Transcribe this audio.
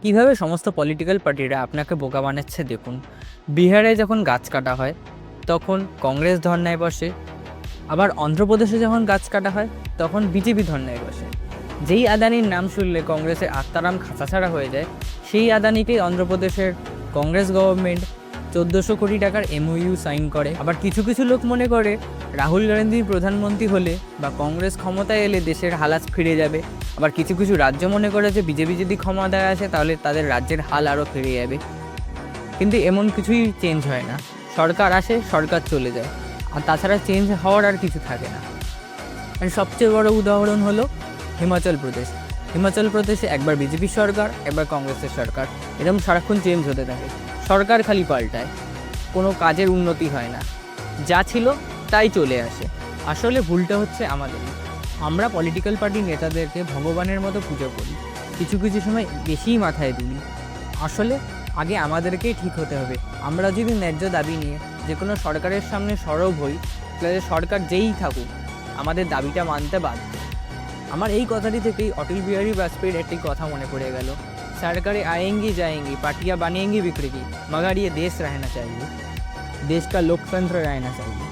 কিভাবে সমস্ত পলিটিক্যাল পার্টিরা আপনাকে বোকা বানাচ্ছে দেখুন। বিহারে যখন গাছ কাটা হয় তখন কংগ্রেস ধর্নায় বসে, আবার অন্ধ্রপ্রদেশে যখন গাছ কাটা হয় তখন বিজেপি ধর্নায় বসে। যেই আদানির নাম শুনলে কংগ্রেসের আত্মারাম খাঁচাছাড়া হয়ে যায়, সেই আদানিকেই অন্ধ্রপ্রদেশের কংগ্রেস গভর্নমেন্ট 1400 কোটি টাকার এমওইউ সাইন করে। আবার কিছু কিছু লোক মনে করে রাহুল গান্ধী প্রধানমন্ত্রী হলে বা কংগ্রেস ক্ষমতায় এলে দেশের হালাত ফিরে যাবে। আবার কিছু কিছু রাজ্য মনে করে যে বিজেপি যদি ক্ষমতায় আসে তাহলে তাদের রাজ্যের হাল আরও ফিরে যাবে। কিন্তু এমন কিছুই চেঞ্জ হয় না। সরকার আসে, সরকার চলে যায়, আর তাছাড়া চেঞ্জ হওয়ার আর কিছু থাকে না। আর সবচেয়ে বড় উদাহরণ হলো হিমাচল প্রদেশ। হিমাচল প্রদেশে একবার বিজেপির সরকার, একবার কংগ্রেসের সরকার, এরকম সারাক্ষণ চেঞ্জ হতে থাকে। সরকার খালি পাল্টায়, কোনো কাজের উন্নতি হয় না, যা ছিল তাই চলে আসে। আসলে ভুলটা হচ্ছে আমাদের। আমরা পলিটিক্যাল পার্টির নেতাদেরকে ভগবানের মতো পুজো করি, কিছু কিছু সময় বেশিই মাথায় তুলি। আসলে আগে আমাদেরকেই ঠিক হতে হবে। আমরা যদি ন্যায্য দাবি নিয়ে যে কোনো সরকারের সামনে সরব হই, তাহলে সরকার যেই থাকুক আমাদের দাবিটা মানতে বাধ্য। আমার এই কথাটি থেকেই অটল বিহারী বাজपेयीর একটি কথা মনে পড়ে গেল, সরকারে आएंगी जाएंगी पार्टियां बनेंगी बिखरेगी मगर ये देश रहना चाहिए, देश का लोकतंत्र रहना चाहिए।